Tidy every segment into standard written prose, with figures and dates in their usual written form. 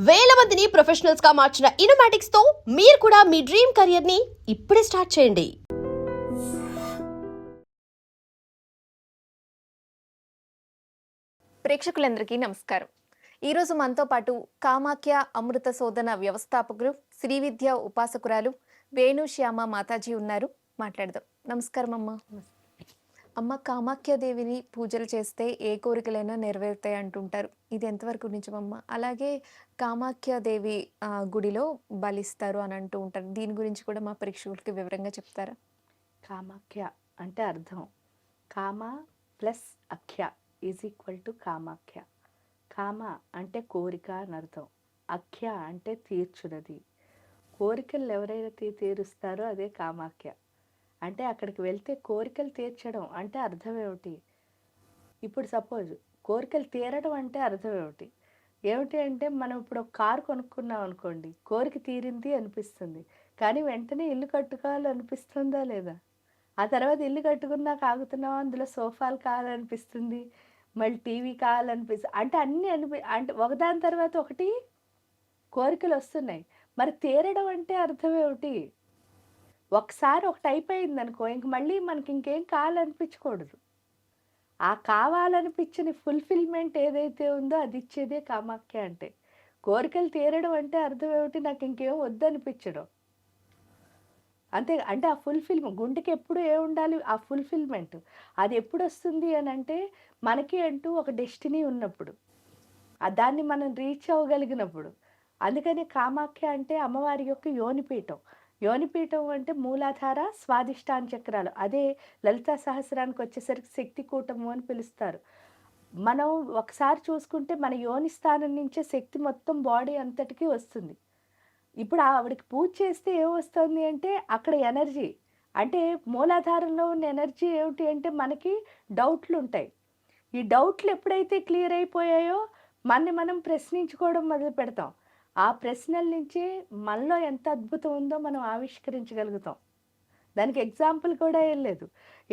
వేల మందిని ప్రొఫెషనల్స్ గా మార్చిన ఇనోమాటిక్స్ తో మీరు కూడా మీ డ్రీమ్ కెరియర్ ని ఇప్పుడే స్టార్ట్ చేయండి. ప్రేక్షకులందరికీ నమస్కారం. ఈరోజు మనతో పాటు కామాఖ్య అమృత శోధన వ్యవస్థాపకులు, శ్రీ విద్య ఉపాసకురాలు వేణు శ్యామ మాతాజీ ఉన్నారు. మాట్లాడదాం. నమస్కారం అమ్మ. అమ్మ, కామాఖ్యాదేవిని పూజలు చేస్తే ఏ కోరికలైనా నెరవేరుతాయి అంటుంటారు. ఇది ఎంతవరకు నిజమమ్మ? అలాగే కామాఖ్యాదేవి గుడిలో బలిస్తారు అని అంటూ ఉంటారు. దీని గురించి కూడా మా ప్రేక్షకులకి వివరంగా చెప్తారా? కామాఖ్య అంటే అర్థం కామ ప్లస్ అఖ్య ఈజ్ ఈక్వల్ టు కామాఖ్య. కామ అంటే కోరిక అని అర్థం. అఖ్య అంటే తీర్చున్నది. కోరికలు ఎవరైనా తీరుస్తారో అదే కామాఖ్య. అంటే అక్కడికి వెళ్తే కోరికలు తీర్చడం అంటే అర్థం ఏమిటి? ఇప్పుడు సపోజ్ కోరికలు తీరడం అంటే అర్థం ఏమిటి? ఏమిటి అంటే మనం ఇప్పుడు ఒక కారు కొనుక్కున్నాం అనుకోండి, కోరిక తీరింది అనిపిస్తుంది, కానీ వెంటనే ఇల్లు కట్టుకోవాలనిపిస్తుందా లేదా? ఆ తర్వాత ఇల్లు కట్టుకున్నాక ఆగుతున్నాం, అందులో సోఫాలు కావాలనిపిస్తుంది, మళ్ళీ టీవీ కావాలనిపిస్తుంది, అంటే అన్నీ అంటే ఒకదాని తర్వాత ఒకటి కోరికలు వస్తున్నాయి. మరి తీరడం అంటే అర్థం ఏమిటి? ఒకసారి ఒకటి అయిపోయింది అనుకో, ఇంక మళ్ళీ మనకి ఇంకేం కావాలనిపించకూడదు. ఆ కావాలనిపించిన ఫుల్ఫిల్మెంట్ ఏదైతే ఉందో అది ఇచ్చేదే కామాఖ్య. అంటే కోరికలు తీరడం అంటే అర్థం ఏమిటి? నాకు ఇంకేం వద్దనిపించడం అంతే. అంటే ఆ ఫుల్ఫిల్మెంట్ గుండెకి ఎప్పుడు ఉండాలి? ఆ ఫుల్ఫిల్మెంట్. అది ఎప్పుడు వస్తుంది అని అంటే మనకి అంటూ ఒక డెస్టినీ ఉన్నప్పుడు, దాన్ని మనం రీచ్ అవ్వగలిగినప్పుడు. అందుకని కామాఖ్య అంటే అమ్మవారి యొక్క యోనిపీఠం. యోనిపీఠం అంటే మూలాధార, స్వాదిష్టాన చక్రాలు. అదే లలితా సహస్రానికి వచ్చేసరికి శక్తి కూటము అని పిలుస్తారు. మనం ఒకసారి చూసుకుంటే మన యోని స్థానం నుంచే శక్తి మొత్తం బాడీ అంతటికీ వస్తుంది. ఇప్పుడు ఆవిడకి పూజ చేస్తే ఏమొస్తుంది అంటే అక్కడ ఎనర్జీ, అంటే మూలాధారంలో ఉన్న ఎనర్జీ ఏమిటి అంటే మనకి డౌట్లు ఉంటాయి. ఈ డౌట్లు ఎప్పుడైతే క్లియర్ అయిపోయాయో మనం ప్రశ్నించుకోవడం మొదలు పెడతాం. ఆ ప్రశ్నల నుంచే మనలో ఎంత అద్భుతం ఉందో మనం ఆవిష్కరించగలుగుతాం. దానికి ఎగ్జాంపుల్ కూడా ఏం లేదు.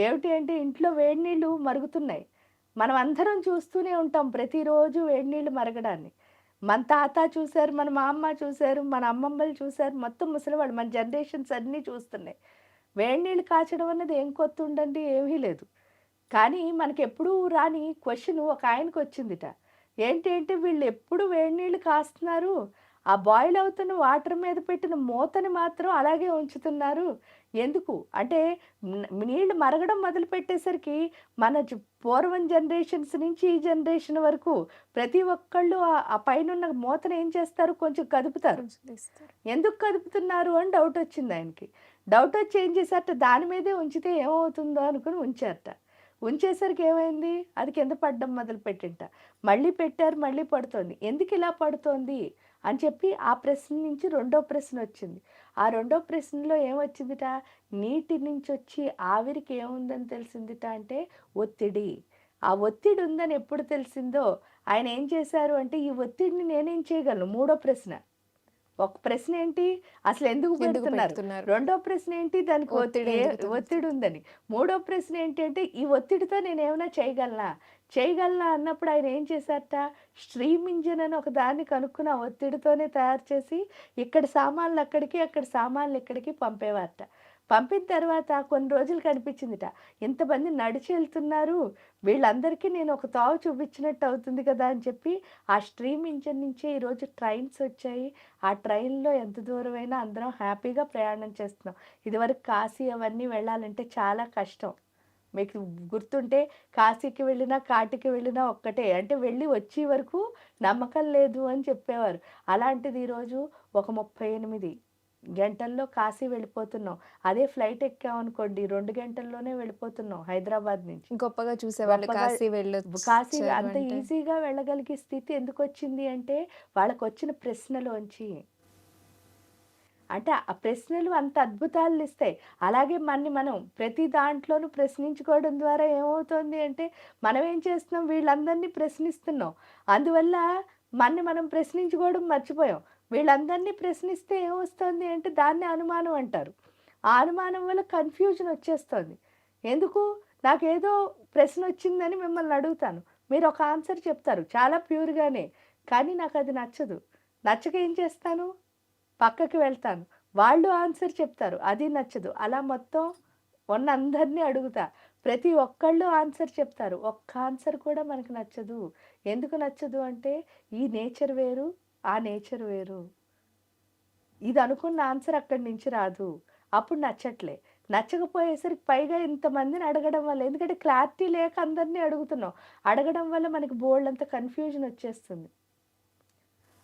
ఏమిటి అంటే ఇంట్లో వేడి నీళ్ళు మరుగుతున్నాయి, మనం అందరం చూస్తూనే ఉంటాం ప్రతిరోజు వేడి నీళ్ళు మరగడాన్ని. మన తాత చూశారు, మన మా అమ్మ చూశారు, మన అమ్మమ్మలు చూశారు, మొత్తం ముసలివాళ్ళు మన జనరేషన్స్ అన్నీ చూస్తున్నాయి. వేడి నీళ్ళు కాచడం అన్నది ఏం కొత్త ఉండండి, ఏమీ లేదు. కానీ మనకి ఎప్పుడూ రాని క్వశ్చన్ ఒక ఆయనకు వచ్చిందిట. ఏంటి అంటే వీళ్ళు ఎప్పుడు వేడి నీళ్ళు కాస్తున్నారు, ఆ బాయిల్ అవుతున్న వాటర్ మీద పెట్టిన మూతని మాత్రం అలాగే ఉంచుతున్నారు ఎందుకు? అంటే నీళ్ళు మరగడం మొదలు పెట్టేసరికి మన పూర్వం జనరేషన్స్ నుంచి ఈ జనరేషన్ వరకు ప్రతి ఒక్కళ్ళు ఆ పైన మూతను ఏం చేస్తారు? కొంచెం కదుపుతారు. ఎందుకు కదుపుతున్నారు అని డౌట్ వచ్చింది ఆయనకి. డౌట్ వచ్చి ఏం చేశారట, దాని మీదే ఉంచితే ఏమవుతుందో అనుకుని ఉంచారట. ఉంచేసరికి ఏమైంది? అది కింద పడడం మొదలు పెట్టింట. మళ్ళీ పెట్టారు, మళ్ళీ పడుతోంది. ఎందుకు ఇలా పడుతోంది అని చెప్పి ఆ ప్రశ్న నుంచి రెండో ప్రశ్న వచ్చింది. ఆ రెండో ప్రశ్నలో ఏమొచ్చిందిట? నీటి నుంచి వచ్చి ఆవిరికి ఏముందని తెలిసిందిట అంటే ఒత్తిడి. ఆ ఒత్తిడి ఉందని ఎప్పుడు తెలిసిందో ఆయన ఏం చేశారు అంటే, ఈ ఒత్తిడిని నేనేం చేయగలను? మూడో ప్రశ్న. ఒక ప్రశ్న ఏంటి? అసలు ఎందుకు పెడుతున్నారు? రెండో ప్రశ్న ఏంటి? దానికి ఒత్తిడి ఉందని. మూడో ప్రశ్న ఏంటి అంటే, ఈ ఒత్తిడితో నేను ఏమైనా చేయగలనా అన్నప్పుడు ఆయన ఏం చేశారట? స్ట్రీమ్ ఇంజిన్ అని ఒక దాన్ని కనుక్కుని ఆ ఒత్తిడితోనే తయారు చేసి ఇక్కడ సామాన్లు అక్కడికి, అక్కడ సామాన్లు ఇక్కడికి పంపేవారట. పంపిన తర్వాత కొన్ని రోజులు కనిపించిందిట, ఇంతమంది నడిచి వెళ్తున్నారు, వీళ్ళందరికీ నేను ఒక తావు చూపించినట్టు అవుతుంది కదా అని చెప్పి ఆ స్ట్రీమ్ ఇంజిన్ నుంచే ఈరోజు ట్రైన్స్ వచ్చాయి. ఆ ట్రైన్లో ఎంత దూరమైనా అందరం హ్యాపీగా ప్రయాణం చేస్తున్నాం. ఇదివరకు కాశీ అవన్నీ వెళ్ళాలంటే చాలా కష్టం. మీకు గుర్తుంటే కాశీకి వెళ్ళినా కాటికి వెళ్ళినా ఒక్కటే, అంటే వెళ్ళి వచ్చే వరకు నమ్మకం లేదు అని చెప్పేవారు. అలాంటిది ఈరోజు ఒక 38 గంటల్లో కాశీ వెళ్ళిపోతున్నాం. అదే ఫ్లైట్ ఎక్కామనుకోండి 2 గంటల్లోనే వెళ్ళిపోతున్నాం హైదరాబాద్ నుంచి. గొప్పగా చూసేవాళ్ళు కాశీ అంత ఈజీగా వెళ్ళగలిగే స్థితి ఎందుకు వచ్చింది అంటే వాళ్ళకు వచ్చిన ప్రశ్నలోంచి. అంటే ఆ ప్రశ్నలు అంత అద్భుతాలను ఇస్తాయి. అలాగే మనం ప్రతి దాంట్లోనూ ప్రశ్నించుకోవడం ద్వారా ఏమవుతుంది అంటే మనం ఏం చేస్తున్నాం? వీళ్ళందరినీ ప్రశ్నిస్తున్నాం. అందువల్ల మనం ప్రశ్నించుకోవడం మర్చిపోయాం. వీళ్ళందరినీ ప్రశ్నిస్తే ఏమొస్తుంది అంటే దాన్ని అనుమానం అంటారు. ఆ అనుమానం వల్ల కన్ఫ్యూజన్ వచ్చేస్తుంది. ఎందుకు? నాకేదో ప్రశ్న వచ్చిందని మిమ్మల్ని అడుగుతాను, మీరు ఒక ఆన్సర్ చెప్తారు చాలా ప్యూర్గానే, కానీ నాకు అది నచ్చదు. నచ్చక ఏం చేస్తాను, పక్కకి వెళ్తాను. వాళ్ళు ఆన్సర్ చెప్తారు, అది నచ్చదు. అలా మొత్తం ఉన్న అందరినీ అడుగుతా. ప్రతి ఒక్కళ్ళు ఆన్సర్ చెప్తారు. ఒక్క ఆన్సర్ కూడా మనకు నచ్చదు. ఎందుకు నచ్చదు అంటే, ఈ నేచర్ వేరు, ఆ నేచర్ వేరు. ఇది అనుకున్న ఆన్సర్ అక్కడి నుంచి రాదు. అప్పుడు నచ్చట్లే. నచ్చకపోయేసరికి పైగా ఇంతమందిని అడగడం వల్ల, ఎందుకంటే క్లారిటీ లేక అందరిని అడుగుతున్నాం. అడగడం వల్ల మనకి బోలెడంత కన్‌ఫ్యూజన్ వచ్చేస్తుంది.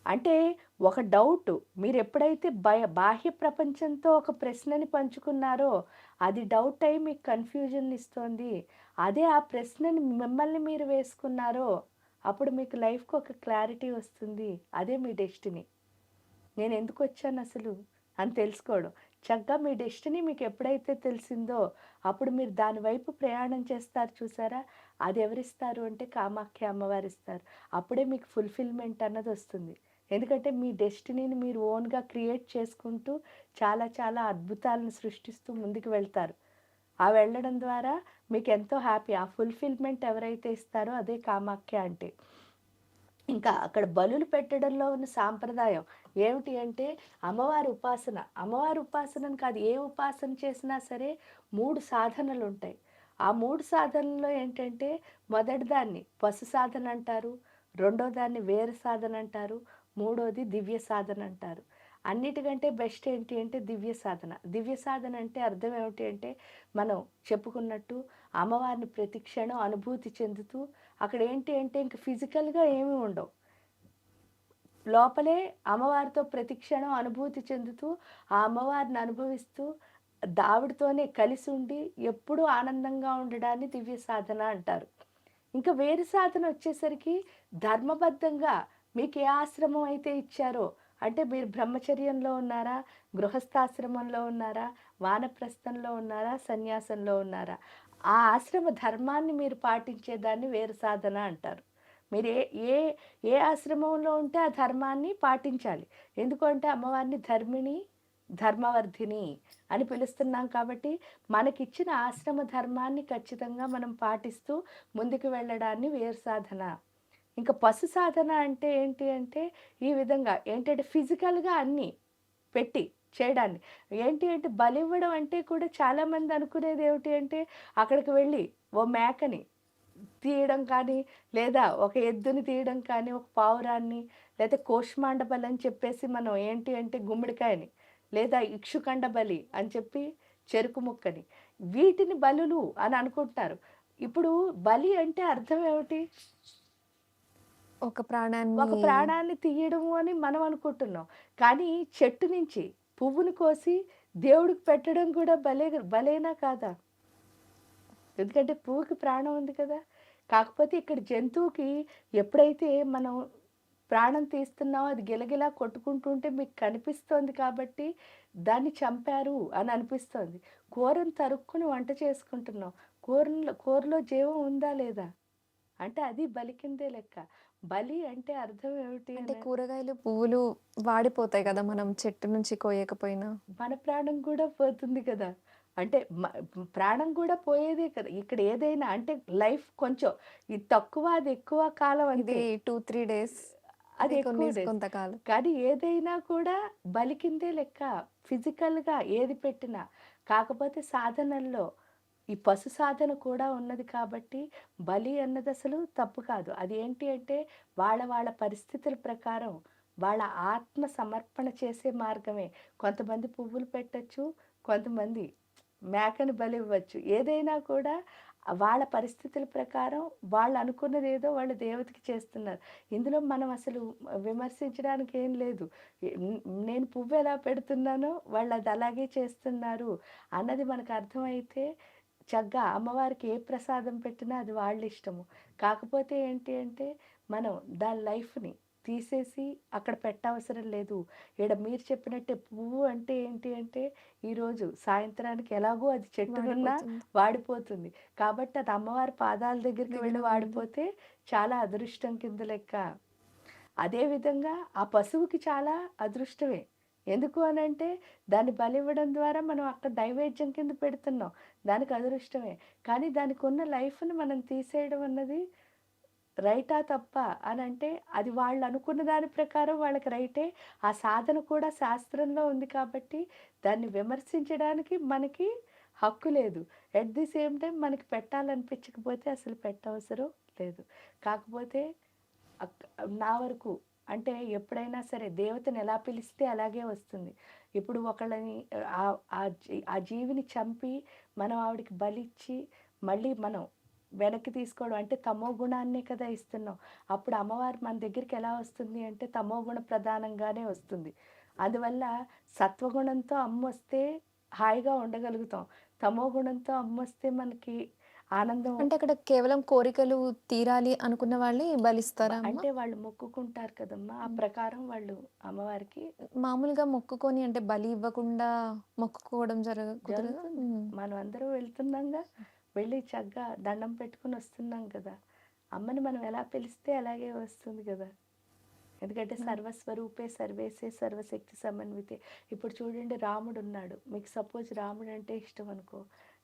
అంటే ఒక డౌట్ మీరెప్పుడైతే బాహ్య ప్రపంచంతో ఒక ప్రశ్నని పంచుకున్నారో, అది డౌట్ అయ్యి మీకు కన్‌ఫ్యూజన్‌ని ఇస్తోంది. అదే ఆ ప్రశ్నని మిమ్మల్ని మీరు వేసుకున్నారో, అప్పుడు మీకు లైఫ్‌కి ఒక క్లారిటీ వస్తుంది. అదే మీ డెస్టినీ. నేనెందుకొచ్చానసలు అని తెలుసుకోవడం. చక్కగా మీ డెస్టినీ మీకు ఎప్పుడైతే తెలిసిందో, అప్పుడు మీరు దాని వైపు ప్రయాణం చేస్తారు చూసారా? అది ఎవరిస్తారు అంటే కామాఖ్య అమ్మవారిస్తారు. అప్పుడే మీకు ఫుల్‌ఫిల్‌మెంట్ అన్నదొస్తుంది. ఎందుకంటే మీ డెస్టినీని మీరు ఓన్‌గా క్రియేట్ చేసుకుంటూ చాలా చాలా అద్భుతాలను సృష్టిస్తూ ముందుకు వెళ్తారు. ఆ వెళ్ళడం ద్వారా మీకెంతో హ్యాపీ. ఆ ఫుల్‌ఫిల్‌మెంట్ ఎవరైతే ఇస్తారో అదే కామాఖ్య అంటే. ఇంకా అక్కడ బలులు పెట్టడంలో ఉన్న సాంప్రదాయం ఏమిటి అంటే, అమ్మవారి ఉపాసన. అమ్మవారి ఉపాసనని కాదు, ఏ ఉపాసన చేసినా సరే 3 సాధనలుంటాయి. ఆ 3 సాధనల్లో ఏంటంటే, మొదటి దాన్ని పశు సాధన అంటారు, రెండో దాన్ని వేరు సాధన అంటారు, మూడోది దివ్య సాధన అంటారు. అన్నిటికంటే బెస్ట్ ఏంటి అంటే దివ్య సాధన. దివ్య సాధన అంటే అర్థం ఏమిటి అంటే, మనం చెప్పుకున్నట్టు అమ్మవారిని ప్రతి క్షణం అనుభూతి చెందుతూ, అక్కడ ఏంటి అంటే ఇంక ఫిజికల్‌గా ఏమీ ఉండవు. లోపలే అమ్మవారితో ప్రతి క్షణం అనుభూతి చెందుతూ, ఆ అమ్మవారిని అనుభవిస్తూ, ఆవిడతోనే కలిసి ఉండి, ఎప్పుడూ ఆనందంగా ఉండడాన్ని దివ్య సాధన అంటారు. ఇంకా వేరు సాధన వచ్చేసరికి ధర్మబద్ధంగా మీకు ఏ ఆశ్రమం అయితే ఇచ్చారో, అంటే మీరు బ్రహ్మచర్యంలో ఉన్నారా, గృహస్థాశ్రమంలో ఉన్నారా, వానప్రస్థంలో ఉన్నారా, సన్యాసంలో ఉన్నారా, ఆ ఆశ్రమ ధర్మాన్ని మీరు పాటించేదాన్ని వేరు సాధన అంటారు. మీరు ఏ ఏ ఏ ఆశ్రమంలో ఉంటే ఆ ధర్మాన్ని పాటించాలి. ఎందుకంటే అమ్మవారిని ధర్మిణి, ధర్మవర్ధిని అని పిలుస్తున్నాం కాబట్టి, మనకిచ్చిన ఆశ్రమ ధర్మాన్ని ఖచ్చితంగా మనం పాటిస్తూ ముందుకు వెళ్ళడాన్ని వేరు సాధన. ఇంకా పశు సాధన అంటే ఏంటి అంటే, ఈ విధంగా ఏంటంటే ఫిజికల్‌గా అన్నీ పెట్టి చేయడాన్ని. ఏంటి అంటే బలివ్వడం అంటే కూడా చాలామంది అనుకునేది ఏమిటి అంటే, అక్కడికి వెళ్ళి ఓ మేకని తీయడం కానీ, లేదా ఒక ఎద్దుని తీయడం కానీ, ఒక పావురాన్ని, లేతే కోష్మాండ బలి అని చెప్పేసి మనం ఏంటి అంటే గుమ్మడికాయని, లేదా ఇక్షుకండ బలి అని చెప్పి చెరుకు ముక్కని, వీటిని బలులు అని అనుకుంటారు. ఇప్పుడు బలి అంటే అర్థం ఏమిటి? ఒక ప్రాణాన్ని ఒక ప్రాణాన్ని తీయడము అని మనం అనుకుంటున్నాం. కానీ చెట్టు నుంచి పువ్వుని కోసి దేవుడికి పెట్టడం కూడా బలేనా కాదా? ఎందుకంటే పువ్వుకి ప్రాణం ఉంది కదా! కాకపోతే ఇక్కడ జంతువుకి ఎప్పుడైతే మనం ప్రాణం తీస్తున్నామో అది గిలగిలా కొట్టుకుంటుంటే మీకు కనిపిస్తోంది కాబట్టి దాన్ని చంపారు అని అనిపిస్తోంది. కూరను తరుక్కుని వంట చేసుకుంటున్నాం. కూరలో జీవం ఉందా లేదా? అంటే అది బలి కిందే లెక్క. బలి అంటే అర్థం ఏమిటి అంటే అని, కూరగాయలు, పువ్వులు వాడిపోతాయి కదా! మనం చెట్టు నుంచి కోయకపోయినా. మన ప్రాణం కూడా పోతుంది కదా! అంటే ప్రాణం కూడా పోయేదే కదా! ఇక్కడ ఏదైనా అంటే లైఫ్ కొంచెం ఇది తక్కువ, అది ఎక్కువ కాలం ఇది అంతే. 2, 3 డేస్. అది ఇది ఎక్కువ డేస్. కొంతకాలం. కానీ ఏదైనా కూడా బలి కిందే లెక్క. ఫిజికల్‌గా ఏది పెట్టినా. కాకపోతే సాధనల్లో ఈ పశు సాధన కూడా ఉన్నది కాబట్టి బలి అన్నది అసలు తప్పు కాదు. అది ఏంటి అంటే వాళ్ళ పరిస్థితుల ప్రకారం వాళ్ళ ఆత్మ సమర్పణ చేసే మార్గమే. కొంతమంది పువ్వులు పెట్టొచ్చు. కొంతమంది మేకని బలివ్వచ్చు. ఏదైనా కూడా వాళ్ళ పరిస్థితుల ప్రకారం వాళ్ళు అనుకున్నదేదో వాళ్ళు దేవతకి చేస్తున్నారు. ఇందులో మనం అసలు విమర్శించడానికి ఏం లేదు. నేను పువ్వు ఎలా పెడుతున్నానో వాళ్ళు అది అలాగే చేస్తున్నారు అన్నది మనకు అర్థమైతే చక్కగా అమ్మవారికి ఏ ప్రసాదం పెట్టినా అది వాళ్ళ ఇష్టము. కాకపోతే ఏంటి అంటే మనం దాని లైఫ్‌ని తీసేసి అక్కడ పెట్టవసరం లేదు. ఈడ మీరు చెప్పినట్టే పువ్వు అంటే ఏంటి అంటే ఈరోజు సాయంత్రానికి ఎలాగో అది చెట్టునున్నా వాడిపోతుంది. వాడిపోతుంది. కాబట్టి అది అమ్మవారి పాదాల దగ్గరికి దగ్గర వెళ్ళి ఉంది. వాడిపోతే చాలా అదృష్టం కింద లెక్క. అదే విధంగా ఆ పశువుకి చాలా అదృష్టమే. ఎందుకు అనంటే దాన్ని బలివ్వడం ద్వారా మనం అక్కడ నైవేద్యం కింద పెడుతున్నాం. దానికి అదృష్టమే. కానీ దానికున్న లైఫ్‌ని మనం తీసేయడం అన్నది రైటా తప్పా అని అంటే అది వాళ్ళు అనుకున్న దాని ప్రకారం వాళ్ళకి రైటే. ఆ సాధన కూడా శాస్త్రంలో ఉంది కాబట్టి దాన్ని విమర్శించడానికి మనకి హక్కు లేదు. ఎట్ ది సేమ్ టైమ్ మనకి పెట్టాలనిపించకపోతే అసలు పెట్టవసరం లేదు. కాకపోతే అక్ నా వరకు అంటే ఎప్పుడైనా సరే దేవతని ఎలా పిలిస్తే అలాగే వస్తుంది. ఇప్పుడు ఒకళ్ళని ఆ జీవిని చంపి మనం ఆవిడకి బలిచ్చి మళ్ళీ మనం వెనక్కి తీసుకోవడం అంటే తమో గుణాన్నే కదా ఇస్తున్నాం. అప్పుడు అమ్మవారు మన దగ్గరికి ఎలా వస్తుంది అంటే తమో గుణ ప్రధానంగానే వస్తుంది. అందువల్ల సత్వగుణంతో అమ్మొస్తే హాయిగా ఉండగలుగుతాం. తమో గుణంతో అమ్మొస్తే మనకి ఆనందం అంటే అక్కడ కేవలం కోరికలు తీరాలి అనుకున్న వాళ్ళే బలిస్తారా అమ్మ? అంటే వాళ్ళు మొక్కుకుంటారు కదమ్మా! ఆ హ్మ్. ప్రకారం వాళ్ళు అమ్మవారికి మామూలుగా మొక్కుకొని అంటే బలి ఇవ్వకుండా మొక్కుకోవడం కుదరదా? జరుగుతుంది. హ్మ్. మనం అందరం వెళ్తున్నాంగా. వెళ్ళి చక్కగా దండం పెట్టుకొని వస్తున్నాం కదా! అమ్మని మనం ఎలా పిలిస్తే అలాగే వస్తుంది కదా! ఎందుకంటే హ్మ్. సర్వస్వరూపే సర్వేసే సర్వశక్తి సమన్వితే. ఇప్పుడు చూడండి రాముడున్నాడు. మీకు సపోజ్ రాముడంటే ఇష్టం అనుకో.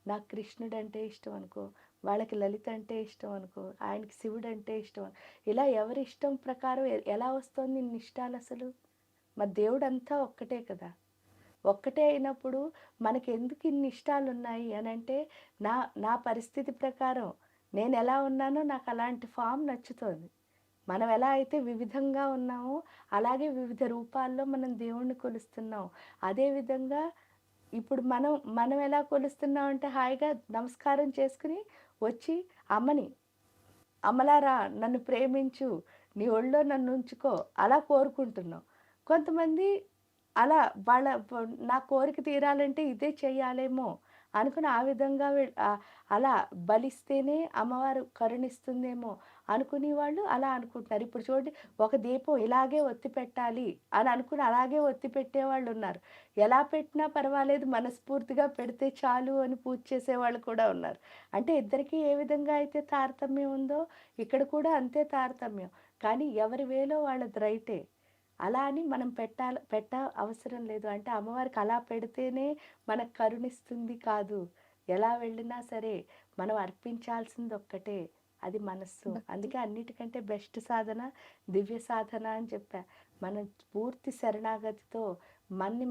నాకు కృష్ణుడంటే ఇష్టం అనుకో. వాళ్ళకి లలిత అంటే ఇష్టం అనుకో. ఆయనకి శివుడంటే ఇష్టం. ఇలా ఎవరి ఇష్టం ప్రకారం ఎలా వస్తోంది ఇన్ని ఇష్టాలసలు? మరి దేవుడంతా ఒక్కటే కదా! ఒక్కటే అయినప్పుడు మనకెందుకు ఇన్ని ఇష్టాలున్నాయి అనంటే, నా నా పరిస్థితి ప్రకారం నేనెలా ఉన్నానో నాకలాంటి ఫార్మ్ నచ్చుతోంది. మనం ఎలా అయితే వివిధంగా ఉన్నామో, అలాగే వివిధ రూపాల్లో మనం దేవుణ్ణి కొలుస్తున్నాం. అదే విధంగా ఇప్పుడు మనం ఎలా కొలుస్తున్నామంటే హాయిగా నమస్కారం చేసుకొని వచ్చి అమ్మని, అమ్మలారా నన్ను ప్రేమించు, నీ ఒళ్ళో నన్నుంచుకో అలా కోరుకుంటున్నాం. కొంతమంది అలా వాళ్ళ నా కోరిక తీరాలంటే ఇదే చెయ్యాలేమో అనుకుని ఆ విధంగా అలా బలిస్తేనే అమ్మవారు కరుణిస్తుందేమో అనుకునే వాళ్ళు అలా అనుకుంటున్నారు. ఇప్పుడు చూడండి ఒక దీపం ఇలాగే ఒత్తి పెట్టాలి అని అనుకుని అలాగే ఒత్తి పెట్టేవాళ్ళు ఉన్నారు. ఎలా పెట్టినా పర్వాలేదు మనస్ఫూర్తిగా పెడితే చాలు అని పూజ చేసేవాళ్ళు కూడా ఉన్నారు. అంటే ఇద్దరికీ ఏ విధంగా అయితే తారతమ్యం ఉందో ఇక్కడ కూడా అంతే తారతమ్యం. కానీ ఎవరి వేలో వాళ్ళది రైటే. అలా అని మనం అవసరం లేదు. అంటే అమ్మవారికి అలా పెడితేనే మనకు కరుణిస్తుంది కాదు. ఎలా వెళ్ళినా సరే మనం అర్పించాల్సింది ఒక్కటే. అది మనస్సు. భక్తి. అందుకే అన్నిటికంటే బెస్ట్ సాధన దివ్య సాధన అని చెప్పా. మనం పూర్తి శరణాగతితో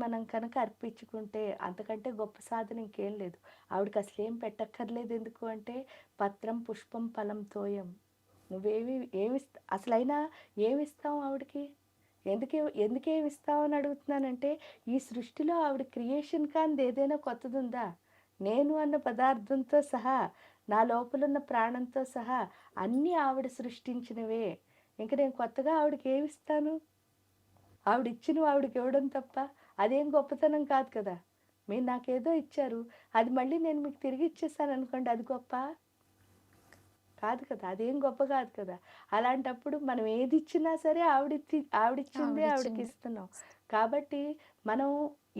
మనం కనుక అర్పించుకుంటే అంతకంటే గొప్ప సాధన ఇంకేం లేదు. ఆవిడకి అసలేం పెట్టక్కర్లేదు ఎందుకు అంటే పత్రం, పుష్పం, ఫలం, తోయం. నువ్వేమి అసలైనా ఏమిస్తావు ఆవిడకి? ఎందుకేమిస్తావని అడుగుతున్నానంటే, ఈ సృష్టిలో ఆవిడ క్రియేషన్ కానిది ఏదైనా కొత్తదుందా? నేను అన్న పదార్థంతో సహా, నా లోపలున్న ప్రాణంతో సహా అన్నీ ఆవిడ సృష్టించినవే. ఇంక నేను కొత్తగా ఆవిడకేమిస్తాను? ఆవిడిచ్చినవి ఆవిడకివ్వడం తప్ప అదేం గొప్పతనం కాదు కదా! మీరు నాకేదో ఇచ్చారు. అది మళ్ళీ నేను మీకు తిరిగి ఇచ్చేసాననుకోండి అది గొప్పా? కాదు కదా! అదేం గొప్ప కాదు కదా! అలాంటప్పుడు మనం ఏదిచ్చినా సరే ఆవిడిచ్చిందే ఆవిడిచ్చింది. ఆవిడకిస్తున్నాం. కాబట్టి మనం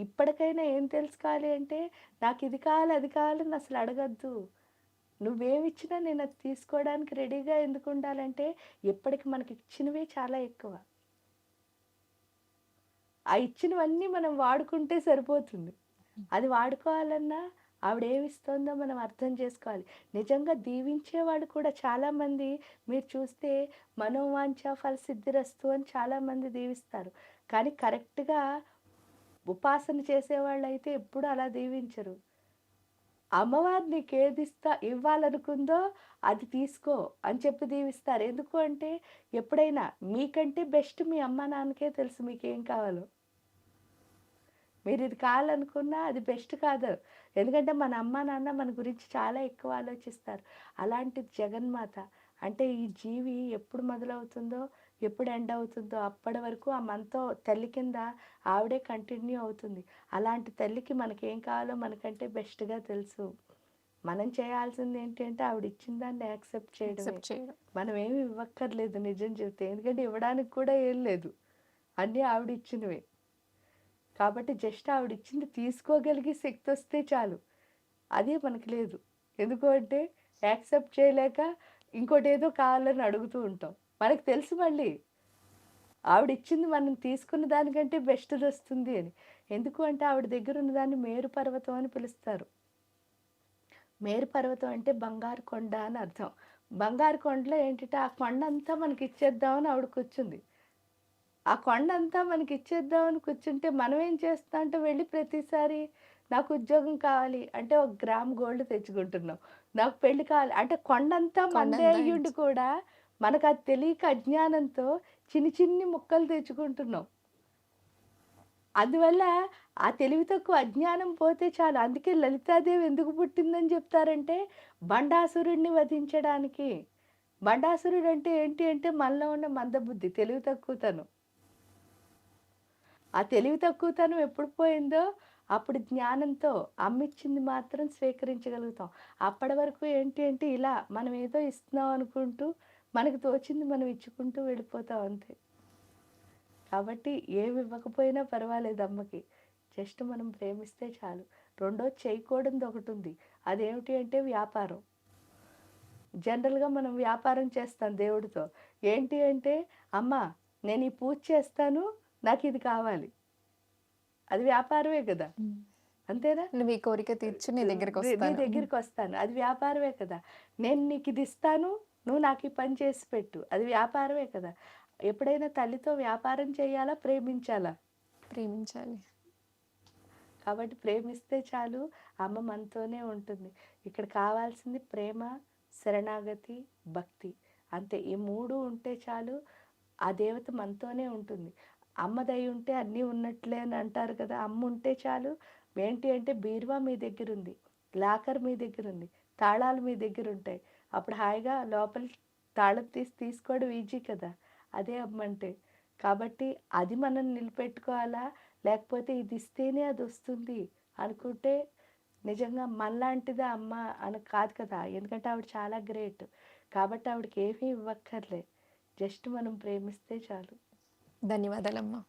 ఇప్పటికైనా ఏం తెలుసుకోవాలి అంటే, నాకిది కావాలి, అది కావాలని అసలు అడగొద్దు. నువ్వేమిచ్చినా నేనది తీసుకోవడానికి రెడీగా ఎందుకుండాలంటే, ఇప్పటికి మనకిచ్చినవే చాలా ఎక్కువ. ఆ ఇచ్చినవన్నీ మనం వాడుకుంటే సరిపోతుంది. అది వాడుకోవాలన్నా ఆవిడేమిస్తోందో మనం అర్థం చేసుకోవాలి. నిజంగా దీవించేవాళ్ళు కూడా చాలామంది మీరు చూస్తే మనోవాంఛ ఫలసిద్ధిరస్తు అని చాలామంది దీవిస్తారు. కానీ కరెక్ట్‌గా ఉపాసన చేసేవాళ్ళైతే ఎప్పుడూ అలా దీవించరు. అమ్మవారు ఇవ్వాలనుకుందో అది తీసుకో అని చెప్పి దీవిస్తారు. ఎందుకు అంటే ఎప్పుడైనా మీకంటే బెస్ట్ మీ అమ్మా నాన్నకే తెలుసు మీకేం కావాలో. మీరిది కావాలనుకున్నా అది బెస్ట్ కాదు. ఎందుకంటే మన అమ్మా, నాన్న మన గురించి చాలా ఎక్కువ ఆలోచిస్తారు. అలాంటిది జగన్మాత. అంటే ఈ జీవి ఎప్పుడు మొదలవుతుందో, ఎప్పుడు ఎండ్ అవుతుందో అప్పటి వరకు ఆ మనతో తల్లి కింద ఆవిడే కంటిన్యూ అవుతుంది. అలాంటి తల్లికి మనకేం కావాలో మనకంటే బెస్ట్‌గా తెలుసు. మనం చేయాల్సింది ఏంటి అంటే ఆవిడిచ్చిన దాన్ని యాక్సెప్ట్ చేయడమే. యాక్సెప్ట్ చేయడం. మనమేమి ఇవ్వక్కర్లేదు నిజం చెప్తే. ఎందుకంటే ఇవ్వడానికి కూడా ఏం లేదు. అన్నీ ఆవిడిచ్చినవే. కాబట్టి జస్ట్ ఆవిడిచ్చింది తీసుకోగలిగే శక్తొస్తే చాలు. అది మనకి లేదు. ఎందుకు అంటే యాక్సెప్ట్ చేయలేక ఇంకోటేదో కావాలని అడుగుతూ ఉంటాం. మనకు తెలుసు మళ్ళీ. ఆవిడిచ్చింది మనం తీసుకున్న దానికంటే బెస్ట్‌దొస్తుంది అని. ఎందుకు అంటే ఆవిడ దగ్గరున్న దాన్ని మేరు పర్వతం అని పిలుస్తారు. మేరు పర్వతం అంటే బంగారు కొండ అని అర్థం. బంగారు కొండలో ఏంటంటే ఆ కొండ అంతా మనకి ఇచ్చేద్దామని ఆవిడ కూర్చుంది. ఆ కొండ అంతా మనకి ఇచ్చేద్దామని కూర్చుంటే మనం ఏం చేస్తాం అంటే వెళ్ళి ప్రతిసారి నాకు ఉద్యోగం కావాలి అంటే ఒక గ్రామ్ గోల్డ్ తెచ్చుకుంటున్నాం. నాకు పెళ్లి కావాలి అంటే కొండంతా మనదే కొండంతా అయ్యుండి కూడా మనకు అది తెలియక అజ్ఞానంతో చిన్ని చిన్ని ముక్కలు తెచ్చుకుంటున్నాం. అందువల్ల ఆ తెలివి తక్కువ అజ్ఞానం పోతే చాలు. అందుకే లలితాదేవి ఎందుకు పుట్టిందని చెప్తారంటే బండాసురుడిని వధించడానికి. బండాసురుడు అంటే ఏంటి అంటే మనలో ఉన్న మందబుద్ధి, తెలివి తక్కువతనం. ఆ తెలివి తక్కువతనం ఎప్పుడు పోయిందో అప్పుడు జ్ఞానంతో అమ్మిచ్చింది మాత్రం స్వీకరించగలుగుతాం. అప్పటి వరకు ఏంటి అంటే ఇలా మనం ఏదో ఇస్తున్నాం అనుకుంటూ మనకు తోచింది మనం ఇచ్చుకుంటూ వెళ్ళిపోతాం అంతే. కాబట్టి ఏమి ఇవ్వకపోయినా పర్వాలేదు అమ్మకి. జస్ట్ మనం ప్రేమిస్తే చాలు. రెండోది చేయకూడనిది ఒకటుంది. అదేమిటి అంటే వ్యాపారం. జనరల్‌గా మనం వ్యాపారం చేస్తాం దేవుడితో. ఏంటి అంటే, అమ్మ నేను ఈ పూజ చేస్తాను. నాకిది కావాలి. అది వ్యాపారమే కదా! అంతేనా? నువ్వు ఈ కోరిక తీర్చు నీ దగ్గరికి నీ వస్తాను. దగ్గరికొస్తాను. అది వ్యాపారమే కదా! నేను నీకిది ఇస్తాను. నువ్వు నాకు ఈ పని చేసి పెట్టు. అది వ్యాపారమే కదా! ఎప్పుడైనా తల్లితో వ్యాపారం చేయాలా? ప్రేమించాలా? ప్రేమించాలి. కాబట్టి ప్రేమిస్తే చాలు అమ్మ మనతోనే ఉంటుంది. ఇక్కడ కావాల్సింది ప్రేమ, శరణాగతి, భక్తి. అంతే. ఈ 3 ఉంటే చాలు ఆ దేవత మనతోనే ఉంటుంది. అమ్మ దయ ఉంటే అన్నీ ఉన్నట్లే అని అంటారు కదా! అమ్మ ఉంటే చాలు. ఏంటి అంటే బీరువా మీ దగ్గరుంది. లాకర్ మీ దగ్గరుంది. తాళాలు మీ దగ్గరుంటాయి. అప్పుడు హాయిగా లోపల తాళం తీసుకోవడం ఈజీ కదా! అదే అమ్మంటే. కాబట్టి అది మనం నిలబెట్టుకోవాలా? లేకపోతే ఇది ఇస్తేనే అదొస్తుంది అనుకుంటే నిజంగా మనలాంటిదా అమ్మ అని కాదు కదా! ఎందుకంటే ఆవిడ చాలా గ్రేట్. కాబట్టి ఆవిడకి ఏమీ ఇవ్వక్కర్లే. జస్ట్ మనం ప్రేమిస్తే చాలు. ధన్యవాదాలమ్మా.